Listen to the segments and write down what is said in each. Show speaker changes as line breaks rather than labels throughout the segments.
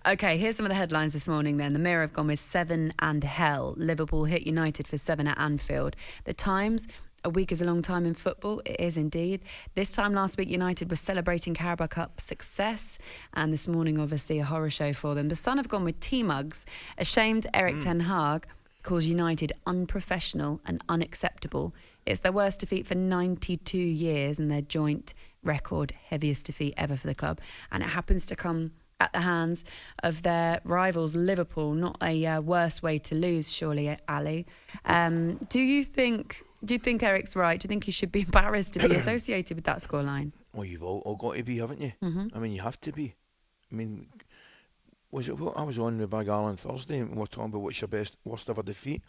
OK, here's some of the headlines this morning then. The Mirror have gone with 7 and hell. Liverpool hit United for 7 at Anfield. The Times, a week is a long time in football. It is indeed. This time last week, United was celebrating Carabao Cup success. And this morning, obviously, a horror show for them. The Sun have gone with T-Mugs. Ashamed Erik Ten Hag calls United unprofessional and unacceptable. It's their worst defeat for 92 years and their joint record heaviest defeat ever for the club. And it happens to come at the hands of their rivals Liverpool. Not a worse way to lose, surely, Ali. Do you think Eric's right? Do you think he should be embarrassed to be associated with that scoreline?
Well, you've all got to be, haven't you?
Mm-hmm.
I mean, you have to be. I mean, I was on with Big Alan Thursday and we were talking about what's your worst ever defeat,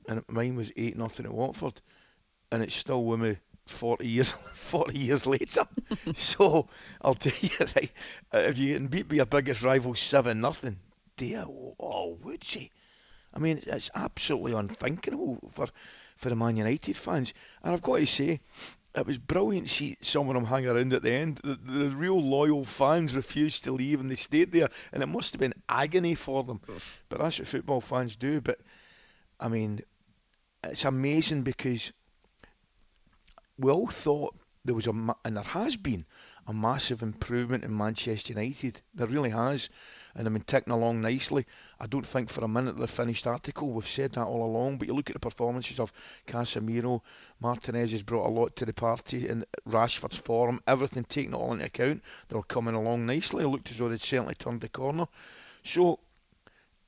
and mine was 8-0 at Watford, and it's still with me 40 years later. So I'll tell you, right, if you can beat your biggest rival 7-0, dear, would you? I mean, it's absolutely unthinkable for the Man United fans. And I've got to say, it was brilliant to see some of them hang around at the end. The real loyal fans refused to leave and they stayed there, and it must have been agony for them. But that's what football fans do. But I mean, it's amazing because we all thought there was and there has been a massive improvement in Manchester United. There really has. And they've been ticking along nicely. I don't think for a minute they're finished article. We've said that all along. But you look at the performances of Casemiro, Martinez has brought a lot to the party, and Rashford's form, everything taken all into account, they were coming along nicely. It looked as though they'd certainly turned the corner. So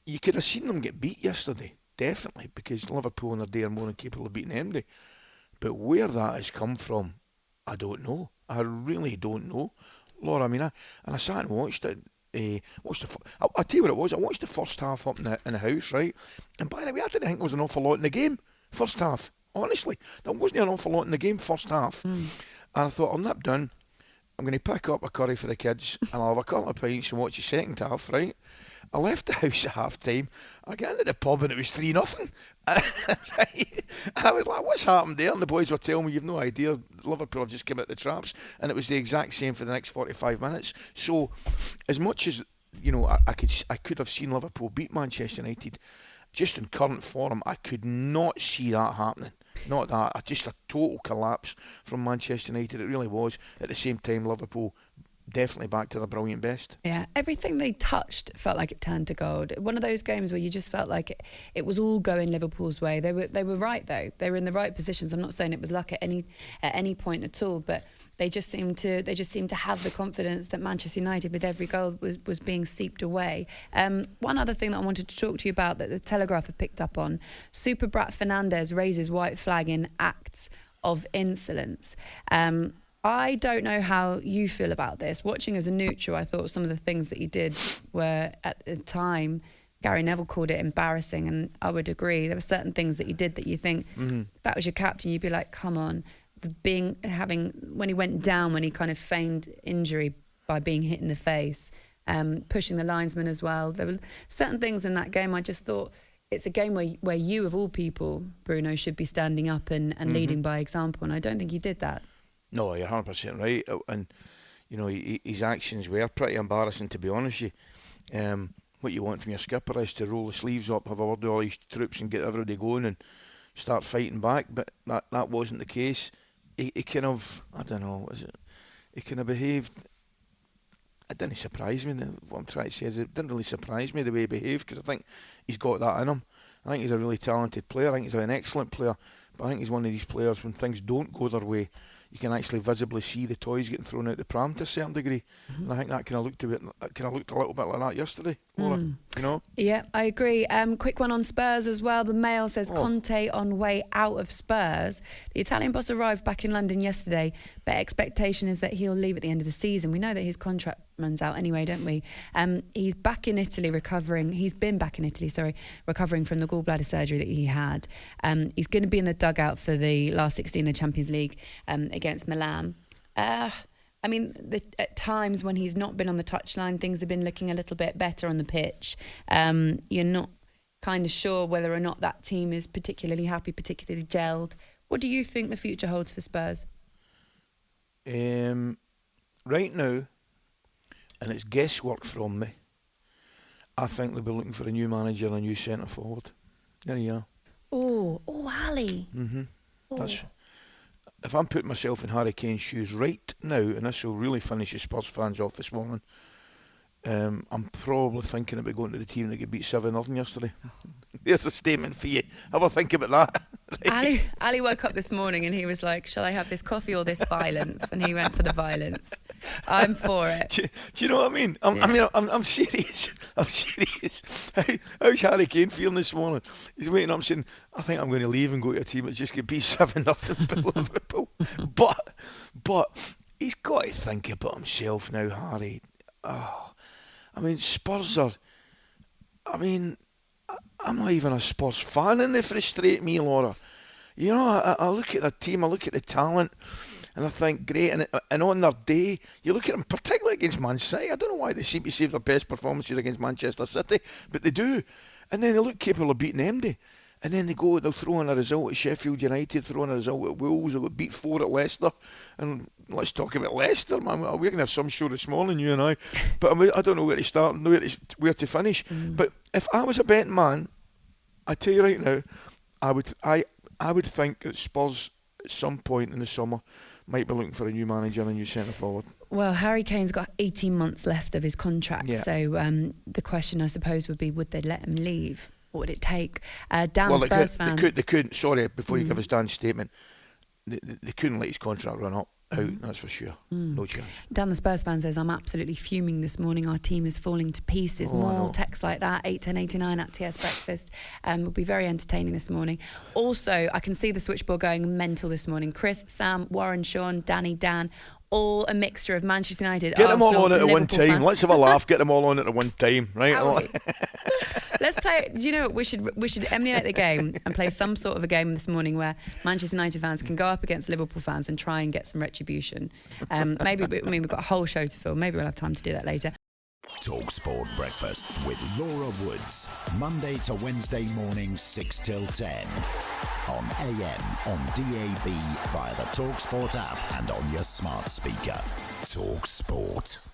you could have seen them get beat yesterday, definitely, because Liverpool on their day are more than capable of beating anybody. But where that has come from, I don't know. I really don't know. Laura, I mean, I sat and watched it. I'll tell you what it was. I watched the first half up in the house, right? And by the way, I didn't think there was an awful lot in the game first half. Honestly, there wasn't an awful lot in the game first half. And I thought, I'll nip down. I'm going to pick up a curry for the kids and I'll have a couple of pints and watch the second half, right? I left the house at half time. I got into the pub and it was 3-0. Right? And I was like, what's happened there? And the boys were telling me, you've no idea. Liverpool just came out the traps. And it was the exact same for the next 45 minutes. So, as much as, you know, I could have seen Liverpool beat Manchester United, just in current form, I could not see that happening. Not that. Just a total collapse from Manchester United. It really was. At the same time, Liverpool definitely back to their brilliant best.
Yeah, everything they touched felt like it turned to gold. One of those games where you just felt like it was all going Liverpool's way. They were right though. They were in the right positions. I'm not saying it was luck at any point at all, but they just seemed to have the confidence that Manchester United, with every goal, was being seeped away. One other thing that I wanted to talk to you about that the Telegraph have picked up on: Super Brat Fernandes raises white flag in acts of insolence. I don't know how you feel about this. Watching as a neutral, I thought some of the things that he did were, at the time, Gary Neville called it embarrassing, and I would agree. There were certain things that he did that you think, if that was your captain, you'd be like, come on. When he went down, when he kind of feigned injury by being hit in the face, pushing the linesman as well. There were certain things in that game I just thought, it's a game where you, of all people, Bruno, should be standing up and leading by example, and I don't think he did that.
No, you're 100% right. And, you know, his actions were pretty embarrassing, to be honest with you. What you want from your skipper is to roll the sleeves up, have a word with all his troops and get everybody going and start fighting back. But that wasn't the case. He kind of, I don't know, he kind of behaved. It didn't surprise me. What I'm trying to say is it didn't really surprise me the way he behaved, because I think he's got that in him. I think he's a really talented player. I think he's an excellent player. But I think he's one of these players, when things don't go their way, you can actually visibly see the toys getting thrown out the pram to a certain degree. And I think that kind of looked a little bit like that yesterday, Laura, you know? Yeah,
I agree. Quick one on Spurs as well. The Mail says Conte on way out of Spurs. The Italian boss arrived back in London yesterday, but expectation is that he'll leave at the end of the season. We know that his contract runs out anyway, don't we? He's back in Italy recovering. He's been back in Italy, recovering from the gallbladder surgery that he had. He's going to be in the dugout for the last 16 in the Champions League against Milan. I mean, at times when he's not been on the touchline, things have been looking a little bit better on the pitch. You're not kind of sure whether or not that team is particularly happy, particularly gelled. What do you think the future holds for Spurs?
Right now, and it's guesswork from me, I think they'll be looking for a new manager and a new centre forward. There you are.
Oh, Ali.
That's. If I'm putting myself in Harry Kane's shoes right now, and this will really finish the Spurs fans off this morning, I'm probably thinking about going to the team that got beat 7-0 yesterday. There's a statement for you. Have a think about that.
Right. Ali woke up this morning and he was like, shall I have this coffee or this violence? And he went for the violence. I'm for it.
Do you know what I mean? I'm serious. I'm serious. How's Harry Kane feeling this morning? He's waking up saying, I think I'm going to leave and go to a team that's just going to beat 7-0 by Liverpool. But he's got to think about himself now, Harry. Oh, I mean, Spurs are... I mean, I'm not even a Spurs fan, and they frustrate me, Laura. You know, I look at the team, I look at the talent, and I think, great. And on their day, you look at them, particularly against Man City. I don't know why they seem to save their best performances against Manchester City, but they do. And then they look capable of beating MD. And then they'll throw in a result at Sheffield United, throw in a result at Wolves, they'll beat 4 at Leicester. And let's talk about Leicester, man. We're going to have some show this morning, you and I. But I don't know where to start and where to finish. But if I was a betting man, I tell you right now, I would think that Spurs at some point in the summer might be looking for a new manager and a new centre forward. Well,
Harry Kane's got 18 months left of his contract. Yeah. So the question, I suppose, would be, would they let him leave? What would it take? Dan, Spurs fan.
They couldn't. Sorry, before you give us Dan's statement, they couldn't let his contract run out. That's for sure. No chance.
Dan, the Spurs fan, says, I'm absolutely fuming this morning. Our team is falling to pieces. More texts like that, 81089 at TS Breakfast. Will be very entertaining this morning. Also, I can see the switchboard going mental this morning. Chris, Sam, Warren, Sean, Danny, Dan, all a mixture of Manchester United,
Get them
Arsenal,
all on it at one time.
Fans.
Let's have a laugh. Get them all on it at one time, right?
Let's play. You know, we should emulate the game and play some sort of a game this morning where Manchester United fans can go up against Liverpool fans and try and get some retribution. We've got a whole show to film. Maybe we'll have time to do that later.
talkSPORT Breakfast with Laura Woods, Monday to Wednesday morning 6 till 10 on AM, on DAB, via the talkSPORT app and on your smart speaker. talkSPORT.